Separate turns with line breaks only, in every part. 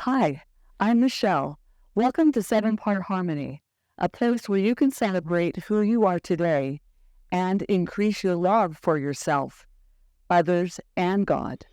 Hi, I'm Michelle. Welcome to Seven Part Harmony, a place where you can celebrate who you are today and increase your love for yourself, others, and God.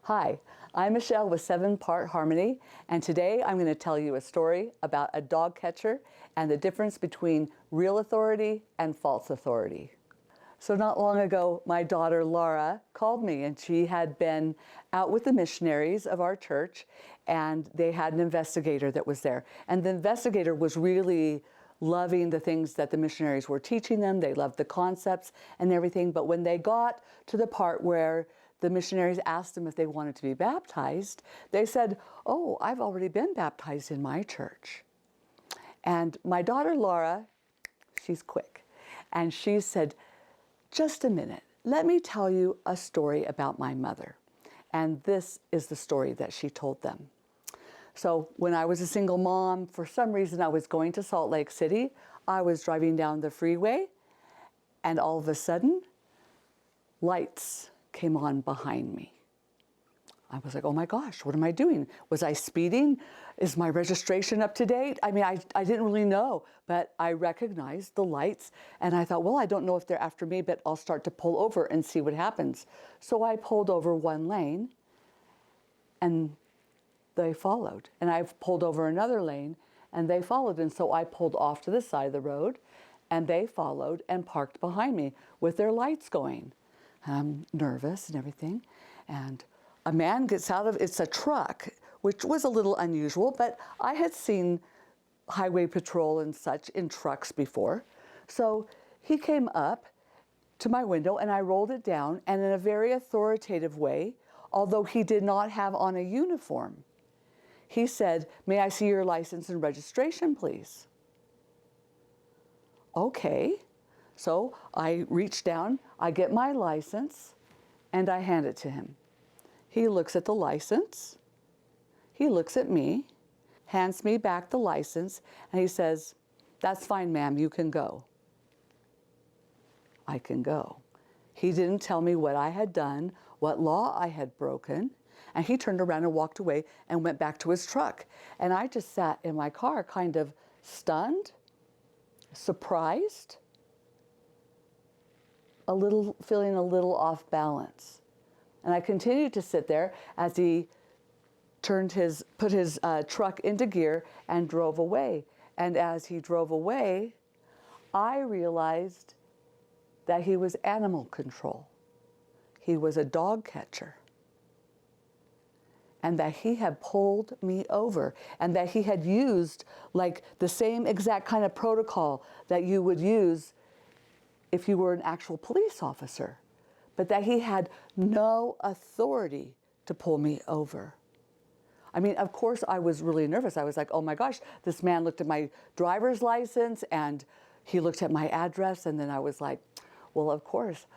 Hi, I'm Michelle with Seven Part Harmony, and today I'm going to tell you a story about a dog catcher and the difference between real authority and false authority. So not long ago, my daughter Laura called me, and she had been out with the missionaries of our church, and they had an investigator that was there. And the investigator was really loving the things that the missionaries were teaching them. They loved the concepts and everything. But when they got to the part where the missionaries asked them if they wanted to be baptized, they said, "Oh, I've already been baptized in my church." And my daughter Laura, she's quick, and she said, "Just a minute, let me tell you a story about my mother." And this is the story that she told them. So when I was a single mom, for some reason I was going to Salt Lake City. I was driving down the freeway, and all of a sudden, lights came on behind me. I was like, oh my gosh, what am I doing? Was I speeding? Is my registration up to date? I mean, I didn't really know, but I recognized the lights, and I thought, well, I don't know if they're after me, but I'll start to pull over and see what happens. So I pulled over one lane, and they followed. And I pulled over another lane, and they followed. And so I pulled off to the side of the road, and they followed and parked behind me with their lights going. I'm nervous and everything. And a man gets out of, it's a truck, which was a little unusual, but I had seen highway patrol and such in trucks before. So he came up to my window, and I rolled it down, and in a very authoritative way, although he did not have on a uniform, he said, "May I see your license and registration, please?" Okay. So I reach down, I get my license, and I hand it to him. He looks at the license, he looks at me, hands me back the license, and he says, "That's fine, ma'am, you can go." I can go. He didn't tell me what I had done, what law I had broken, and he turned around and walked away and went back to his truck. And I just sat in my car kind of stunned, surprised, feeling a little off balance. And I continued to sit there as he put his truck into gear and drove away. And as he drove away, I realized that he was animal control. He was a dog catcher. And that he had pulled me over, and that he had used like the same exact kind of protocol that you would use if you were an actual police officer, but that he had no authority to pull me over. I mean, of course, I was really nervous. I was like, oh my gosh, this man looked at my driver's license, and he looked at my address, and then I was like, well, of course,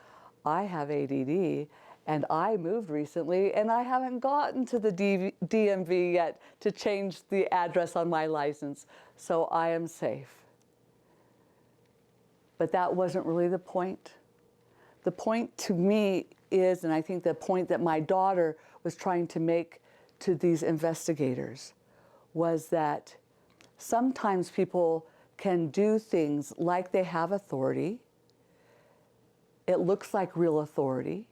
I have ADD, and I moved recently, and I haven't gotten to the DMV yet to change the address on my license, so I am safe. But that wasn't really the point. The point to me is, and I think the point that my daughter was trying to make to these investigators, was that sometimes people can do things like they have authority. It looks like real authority.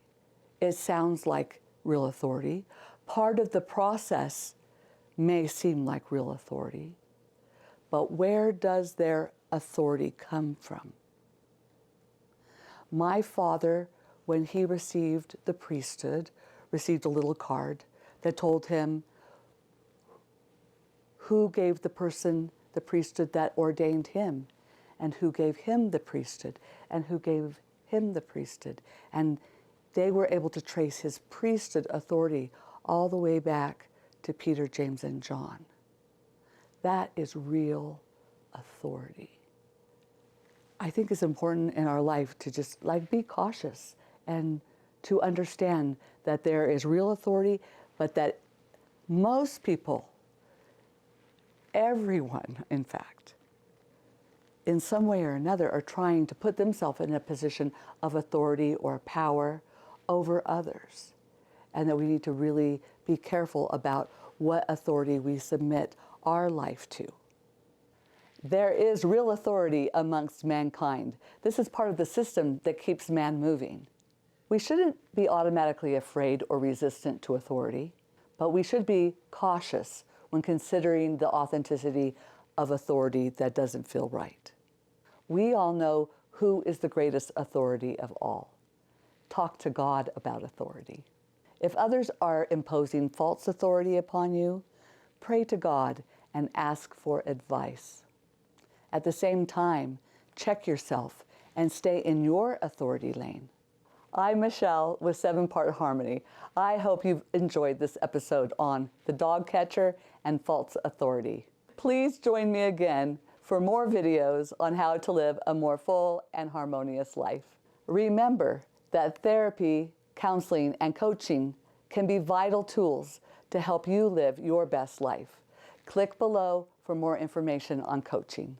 It sounds like real authority. Part of the process may seem like real authority, but where does their authority come from? My father, when he received the priesthood, received a little card that told him who gave the person the priesthood that ordained him, and who gave him the priesthood, and who gave him the priesthood. And they were able to trace his priesthood authority all the way back to Peter, James, and John. That is real authority. I think it's important in our life to just be cautious and to understand that there is real authority, but that most people, everyone in fact, in some way or another are trying to put themselves in a position of authority or power over others. And that we need to really be careful about what authority we submit our life to. There is real authority amongst mankind. This is part of the system that keeps man moving. We shouldn't be automatically afraid or resistant to authority, but we should be cautious when considering the authenticity of authority that doesn't feel right. We all know who is the greatest authority of all. Talk to God about authority. If others are imposing false authority upon you, pray to God and ask for advice. At the same time, check yourself and stay in your authority lane. I'm Michelle with 7-Part Harmony. I hope you've enjoyed this episode on the dog catcher and false authority. Please join me again for more videos on how to live a more full and harmonious life. Remember that therapy, counseling, and coaching can be vital tools to help you live your best life. Click below for more information on coaching.